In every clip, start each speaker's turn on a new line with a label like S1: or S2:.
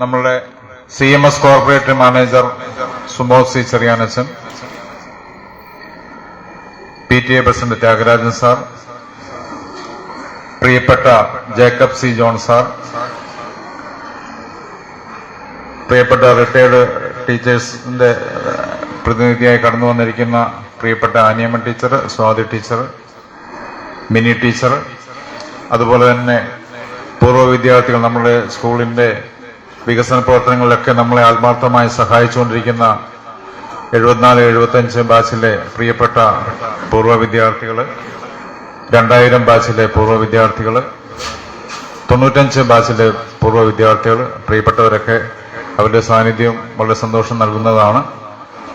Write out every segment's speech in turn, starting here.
S1: നമ്മളുടെ CMS corporate manager Sumod C Cheriyanachan, PTA president Thyagarajan sir, പ്രിയപ്പെട്ട Jacob C John sir, പ്രിയപ്പെട്ട റിട്ടയർഡ് ടീച്ചേഴ്സിന്റെ പ്രതിനിധിയായി കടന്നു വന്നിരിക്കുന്ന പ്രിയപ്പെട്ട Aniyamman teacher, Swathi teacher, Mini teacher, അതുപോലെ തന്നെ പൂർവ്വ വിദ്യാർത്ഥികൾ, നമ്മുടെ സ്കൂളിന്റെ വികസന പ്രവർത്തനങ്ങളിലൊക്കെ നമ്മളെ ആത്മാർത്ഥമായി സഹായിച്ചുകൊണ്ടിരിക്കുന്ന 74-75 ബാച്ചിലെ പ്രിയപ്പെട്ട പൂർവ്വ വിദ്യാർത്ഥികൾ, 2000 ബാച്ചിലെ പൂർവ്വ വിദ്യാർത്ഥികൾ, 95 ബാച്ചിലെ പൂർവ്വ വിദ്യാർത്ഥികൾ, പ്രിയപ്പെട്ടവരൊക്കെ അവരുടെ സാന്നിധ്യം വളരെ സന്തോഷം നൽകുന്നതാണ്.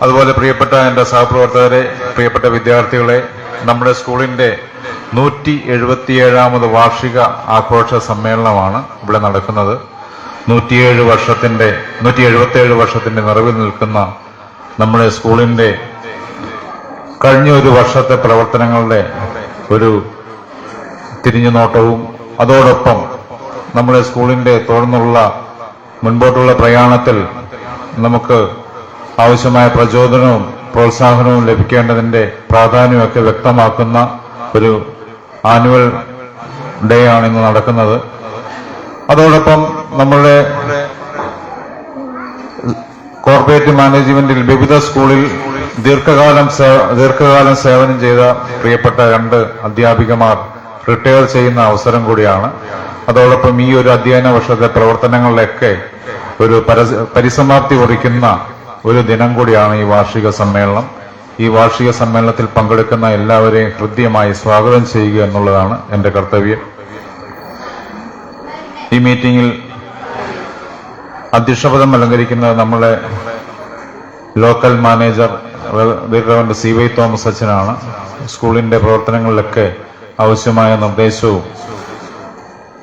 S1: അതുപോലെ പ്രിയപ്പെട്ട എന്റെ സഹപ്രവർത്തകരെ, പ്രിയപ്പെട്ട വിദ്യാർത്ഥികളെ, നമ്മുടെ സ്കൂളിന്റെ 177ാമത് വാർഷിക ആഘോഷ സമ്മേളനമാണ് ഇവിടെ നടക്കുന്നത്. 177 വർഷത്തിന്റെ നിറവിൽ നിൽക്കുന്ന നമ്മുടെ സ്കൂളിന്റെ കഴിഞ്ഞ ഒരു വർഷത്തെ പ്രവർത്തനങ്ങളുടെ ഒരു തിരിഞ്ഞുനോട്ടവും അതോടൊപ്പം നമ്മുടെ സ്കൂളിന്റെ തുടർന്നുള്ള മുൻപോട്ടുള്ള പ്രയാണത്തിൽ നമുക്ക് ആവശ്യമായ പ്രചോദനവും പ്രോത്സാഹനവും ലഭിക്കേണ്ടതിന്റെ പ്രാധാന്യമൊക്കെ വ്യക്തമാക്കുന്ന ഒരു ആനുവൽ ഡേ ആണ് ഇന്ന് നടക്കുന്നത്. അതോടൊപ്പം നമ്മളുടെ കോർപ്പറേറ്റ് മാനേജ്മെന്റിൽ വിവിധ സ്കൂളിൽ ദീർഘകാലം സേവനം ചെയ്ത പ്രിയപ്പെട്ട 2 അധ്യാപികമാർ റിട്ടയർ ചെയ്യുന്ന അവസരം കൂടിയാണ്. അതോടൊപ്പം ഈ ഒരു അധ്യയന വർഷത്തെ പ്രവർത്തനങ്ങളിലൊക്കെ ഒരു പരിസമാപ്തി കുറിക്കുന്ന ഒരു ദിനം കൂടിയാണ് ഈ വാർഷിക സമ്മേളനം. ഈ വാർഷിക സമ്മേളനത്തിൽ പങ്കെടുക്കുന്ന എല്ലാവരെയും ഹൃദ്യമായി സ്വാഗതം ചെയ്യുക എന്നുള്ളതാണ് എന്റെ കർത്തവ്യം. ഈ മീറ്റിംഗിൽ അധ്യക്ഷപദം അലങ്കരിക്കുന്നത് നമ്മളെ local manager reverend CY Thomas അച്ഛനാണ്. സ്കൂളിന്റെ പ്രവർത്തനങ്ങളിലൊക്കെ ആവശ്യമായ നിർദ്ദേശവും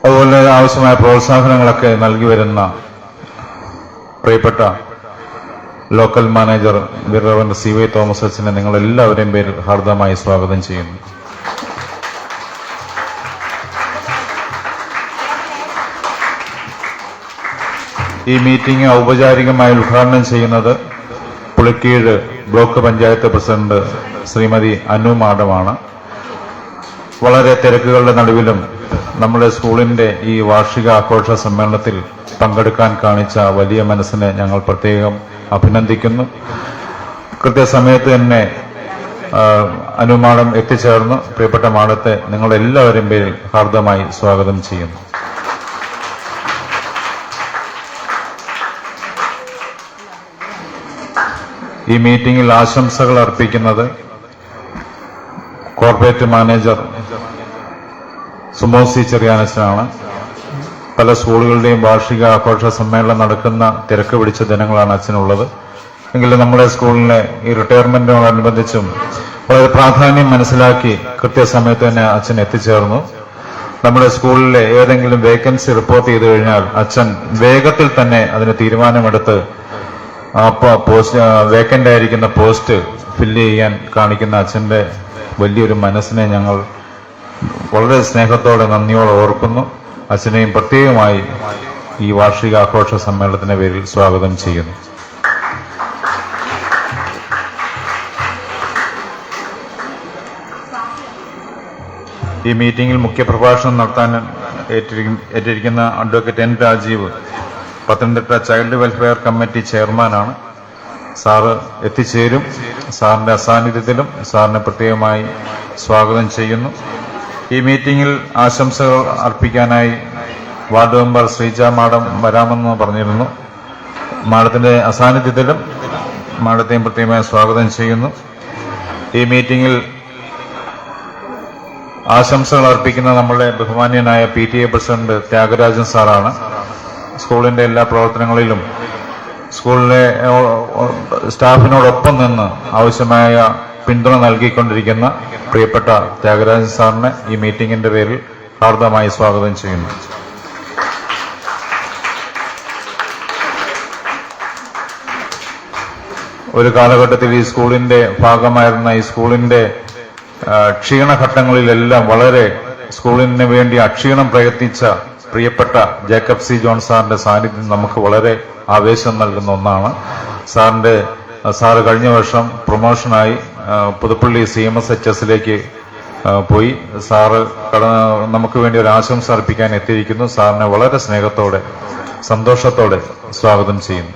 S1: അതുപോലെ ആവശ്യമായ പ്രോത്സാഹനങ്ങളൊക്കെ നൽകി വരുന്ന പ്രിയപ്പെട്ട local manager reverend CY Thomas അച്ഛനെ നിങ്ങളെല്ലാവരെയും പേരിൽ ഹാർദമായി സ്വാഗതം ചെയ്യുന്നു. ഈ മീറ്റിംഗ് ഔപചാരികമായി ഉദ്ഘാടനം ചെയ്യുന്നത് പുളിക്കീഴ് ബ്ലോക്ക് പഞ്ചായത്ത് പ്രസിഡന്റ് ശ്രീമതി അനു മാഡമാണ്. വളരെ തിരക്കുകളുടെ നടുവിലും നമ്മുടെ സ്കൂളിന്റെ ഈ വാർഷിക ആഘോഷ സമ്മേളനത്തിൽ പങ്കെടുക്കാൻ കാണിച്ച വലിയ മനസ്സിനെ ഞങ്ങൾ പ്രത്യേകം അഭിനന്ദിക്കുന്നു. കൃത്യസമയത്ത് തന്നെ അനു മാഡം എത്തിച്ചേർന്ന് പ്രിയപ്പെട്ട മാഡത്തെ നിങ്ങളെല്ലാവരും പേരിൽ ഹാർദമായി സ്വാഗതം ചെയ്യുന്നു. ഈ മീറ്റിംഗിൽ ആശംസകൾ അർപ്പിക്കുന്നത് കോർപ്പറേറ്റ് മാനേജർ സുമോദ് സി ചെറിയാനച്ചനാണ്. പല സ്കൂളുകളുടെയും വാർഷിക ആഘോഷ സമ്മേളനം നടക്കുന്ന തിരക്ക് പിടിച്ച ദിനങ്ങളാണ് അച്ഛനുള്ളത്. എങ്കിലും നമ്മുടെ സ്കൂളിലെ ഈ റിട്ടയർമെന്റിനോടനുബന്ധിച്ചും വളരെ പ്രാധാന്യം മനസ്സിലാക്കി കൃത്യസമയത്ത് തന്നെ അച്ഛൻ എത്തിച്ചേർന്നു. നമ്മുടെ സ്കൂളിലെ ഏതെങ്കിലും വേക്കൻസി റിപ്പോർട്ട് ചെയ്തു കഴിഞ്ഞാൽ അച്ഛൻ വേഗത്തിൽ തന്നെ അതിന് തീരുമാനമെടുത്ത് വേക്കന്റ് ആയിരിക്കുന്ന പോസ്റ്റ് ഫില്ല് ചെയ്യാൻ കാണിക്കുന്ന അച്ഛന്റെ വലിയൊരു മനസ്സിനെ ഞങ്ങൾ വളരെ സ്നേഹത്തോടെ നന്ദിയോടെ ഓർക്കുന്നു. അച്ഛനെയും പ്രത്യേകമായി ഈ വാർഷികാഘോഷ സമ്മേളനത്തിന്റെ പേരിൽ സ്വാഗതം ചെയ്യുന്നു. ഈ മീറ്റിംഗിൽ മുഖ്യപ്രഭാഷണം നടത്താൻ ഏറ്റിരിക്കുന്ന advocate N Rajeev Pathanamthitta child welfare committee ചെയർമാനാണ്. സാറ് എത്തിച്ചേരും. സാറിന്റെ അസാന്നിധ്യത്തിലും സാറിനെ പ്രത്യേകമായി സ്വാഗതം ചെയ്യുന്നു. ഈ മീറ്റിംഗിൽ ആശംസകൾ അർപ്പിക്കാനായി വാർഡ് മെമ്പർ ശ്രീജ മാഡം വരാമെന്ന് പറഞ്ഞിരുന്നു. മാഡത്തിന്റെ അസാന്നിധ്യത്തിലും മാഡത്തെയും പ്രത്യേകമായി സ്വാഗതം ചെയ്യുന്നു. ഈ മീറ്റിംഗിൽ ആശംസകൾ അർപ്പിക്കുന്ന നമ്മളുടെ ബഹുമാന്യനായ PTA പ്രസിഡന്റ് ത്യാഗരാജൻ സാറാണ്. സ്കൂളിന്റെ എല്ലാ പ്രവർത്തനങ്ങളിലും സ്കൂളിലെ സ്റ്റാഫിനോടൊപ്പം നിന്ന് ആവശ്യമായ പിന്തുണ നൽകിക്കൊണ്ടിരിക്കുന്ന പ്രിയപ്പെട്ട ത്യാഗരാജൻ സാറിനെ ഈ മീറ്റിംഗിന്റെ പേരിൽ ഹാർദമായി സ്വാഗതം ചെയ്യുന്നു. ഒരു കാലഘട്ടത്തിൽ ഈ സ്കൂളിന്റെ ഭാഗമായിരുന്ന ഈ സ്കൂളിന്റെ ക്ഷീണഘട്ടങ്ങളിലെല്ലാം വളരെ സ്കൂളിന് വേണ്ടി അക്ഷീണം പ്രയത്നിച്ച പ്രിയപ്പെട്ട ജേക്കബ് സി ജോൺ സാറിന്റെ സാന്നിധ്യം നമുക്ക് വളരെ ആവേശം നൽകുന്ന ഒന്നാണ്. സാറ് കഴിഞ്ഞ വർഷം പ്രൊമോഷനായി പുതുപ്പള്ളി CMSHSലേക്ക് പോയി. സാറ് നമുക്ക് വേണ്ടി ഒരു ആശംസ അർപ്പിക്കാൻ എത്തിയിരിക്കുന്നു. സാറിനെ വളരെ സ്നേഹത്തോടെ സന്തോഷത്തോടെ സ്വാഗതം ചെയ്യുന്നു.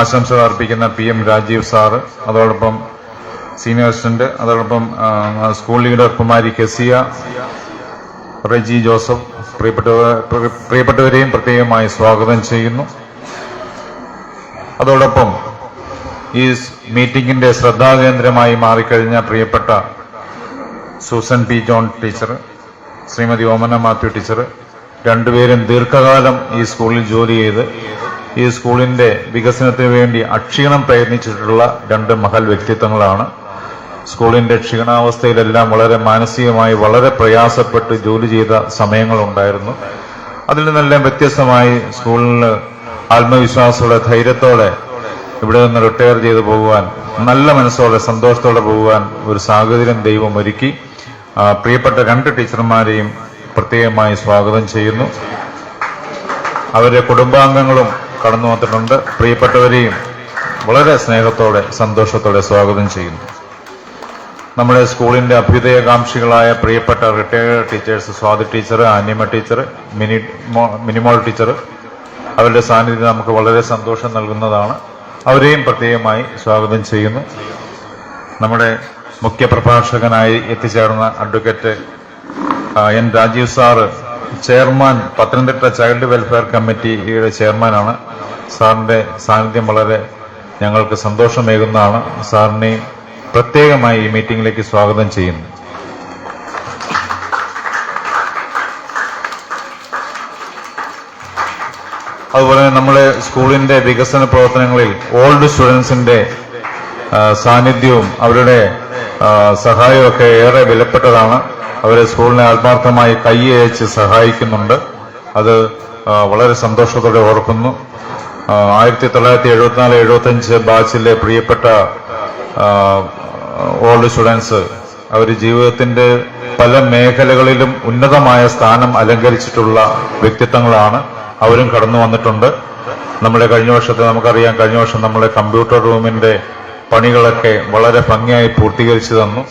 S1: ആശംസകൾ അർപ്പിക്കുന്ന PM രാജീവ് സാറ്, അതോടൊപ്പം സീനിയർ അസിസ്റ്റന്റ്, അതോടൊപ്പം സ്കൂൾ ലീഡർ കുമാരി കെസിയ, റെജി ജോസഫ്, പ്രിയപ്പെട്ടവരെയും പ്രത്യേകമായി സ്വാഗതം ചെയ്യുന്നു. അതോടൊപ്പം ഈ മീറ്റിംഗിന്റെ ശ്രദ്ധാകേന്ദ്രമായി മാറിക്കഴിഞ്ഞ പ്രിയപ്പെട്ട Susan P. John teacher, Shrimati Omana Mathew teacher, രണ്ടുപേരും ദീർഘകാലം ഈ സ്കൂളിൽ ജോലി ചെയ്ത് ഈ സ്കൂളിന്റെ വികസനത്തിന് വേണ്ടി അക്ഷീണം പ്രയത്നിച്ചിട്ടുള്ള രണ്ട് മഹൽ വ്യക്തിത്വങ്ങളാണ്. സ്കൂളിന്റെ ക്ഷീണാവസ്ഥയിലെല്ലാം വളരെ മാനസികമായി വളരെ പ്രയാസപ്പെട്ട് ജോലി ചെയ്ത സമയങ്ങളുണ്ടായിരുന്നു. അതിൽ നിന്നെല്ലാം വ്യത്യസ്തമായി സ്കൂളിൽ ആത്മവിശ്വാസത്തോടെ ധൈര്യത്തോടെ ഇവിടെ നിന്ന് റിട്ടയർ ചെയ്തു പോകുവാൻ, നല്ല മനസ്സോടെ സന്തോഷത്തോടെ പോകുവാൻ ഒരു സാഹചര്യം ദൈവം ഒരുക്കി. പ്രിയപ്പെട്ട രണ്ട് ടീച്ചർമാരെയും പ്രത്യേകമായി സ്വാഗതം ചെയ്യുന്നു. അവരുടെ കുടുംബാംഗങ്ങളും കടന്നു വന്നിട്ടുണ്ട്. പ്രിയപ്പെട്ടവരെയും വളരെ സ്നേഹത്തോടെ സന്തോഷത്തോടെ സ്വാഗതം ചെയ്യുന്നു. നമ്മുടെ സ്കൂളിന്റെ അഭ്യുദയകാംക്ഷികളായ പ്രിയപ്പെട്ട retired teachers Swathi teacher, Anyama teacher, Minimol teacher, അവരുടെ സാന്നിധ്യം നമുക്ക് വളരെ സന്തോഷം നൽകുന്നതാണ്. അവരെയും പ്രത്യേകമായി സ്വാഗതം ചെയ്യുന്നു. നമ്മുടെ മുഖ്യപ്രഭാഷകനായി എത്തിച്ചേർന്ന advocate N. Rajeev sir, chairman, Pathanamthitta child welfare കമ്മിറ്റിയുടെ ചെയർമാനാണ്. സാറിന്റെ സാന്നിധ്യം വളരെ ഞങ്ങൾക്ക് സന്തോഷമേകുന്നതാണ്. സാറിനെ പ്രത്യേകമായി ഈ മീറ്റിംഗിലേക്ക് സ്വാഗതം ചെയ്യുന്നു. അതുപോലെ നമ്മുടെ സ്കൂളിന്റെ വികസന പ്രവർത്തനങ്ങളിൽ ഓൾഡ് സ്റ്റുഡൻസിന്റെ സാന്നിധ്യവും അവരുടെ സഹായവും ഒക്കെ ഏറെ വിലപ്പെട്ടതാണ്. അവരെ സ്കൂളിനെ ആത്മാർത്ഥമായി കൈയയച്ച് സഹായിക്കുന്നുണ്ട്. അത് വളരെ സന്തോഷത്തോടെ ഓർക്കുന്നു. 1974-75 ബാച്ചിലെ പ്രിയപ്പെട്ട ഓൾഡ് സ്റ്റുഡൻസ് അവർ ജീവിതത്തിന്റെ പല മേഖലകളിലും ഉന്നതമായ സ്ഥാനം അലങ്കരിച്ചിട്ടുള്ള വ്യക്തിത്വങ്ങളാണ്. അവരും കടന്നു വന്നിട്ടുണ്ട്. നമ്മുടെ കഴിഞ്ഞ വർഷത്തെ നമുക്കറിയാം, കഴിഞ്ഞ വർഷം നമ്മുടെ കമ്പ്യൂട്ടർ റൂമിന്റെ പണികളൊക്കെ വളരെ ഭംഗിയായി പൂർത്തീകരിച്ചു തന്നു.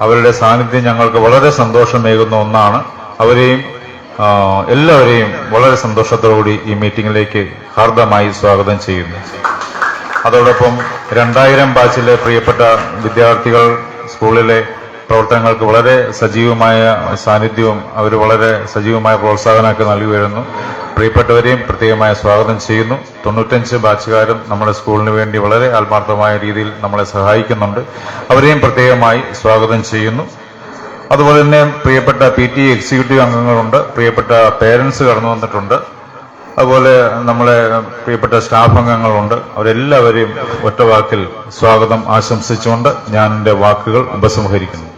S1: അവരുടെ സാന്നിധ്യം ഞങ്ങൾക്ക് വളരെ സന്തോഷമേകുന്ന ഒന്നാണ്. അവരെയും എല്ലാവരെയും വളരെ സന്തോഷത്തോടുകൂടി ഈ മീറ്റിംഗിലേക്ക് ഹാർദമായി സ്വാഗതം ചെയ്യുന്നു. അതോടൊപ്പം 2000 ബാച്ചിലെ പ്രിയപ്പെട്ട വിദ്യാർത്ഥികൾ സ്കൂളിലെ പ്രവർത്തനങ്ങൾക്ക് വളരെ സജീവമായ സാന്നിധ്യവും അവർ വളരെ സജീവമായ പ്രോത്സാഹനമൊക്കെ നൽകി വരുന്നു. പ്രിയപ്പെട്ടവരെയും പ്രത്യേകമായ സ്വാഗതം ചെയ്യുന്നു. 95 ബാച്ചുകാരും നമ്മുടെ സ്കൂളിന് വേണ്ടി വളരെ ആത്മാർത്ഥമായ രീതിയിൽ നമ്മളെ സഹായിക്കുന്നുണ്ട്. അവരെയും പ്രത്യേകമായി സ്വാഗതം ചെയ്യുന്നു. അതുപോലെ തന്നെ പ്രിയപ്പെട്ട PTA എക്സിക്യൂട്ടീവ് അംഗങ്ങളുണ്ട്, പ്രിയപ്പെട്ട പേരൻസ് കടന്നു വന്നിട്ടുണ്ട്. അതുപോലെ നമ്മളെ പ്രിയപ്പെട്ട സ്റ്റാഫ് അംഗങ്ങളുണ്ട്. അവരെല്ലാവരെയും ഒറ്റ വാക്കിൽ സ്വാഗതം ആശംസിച്ചുകൊണ്ട് ഞാൻ എൻ്റെ വാക്കുകൾ ഉപസംഹരിക്കുന്നു.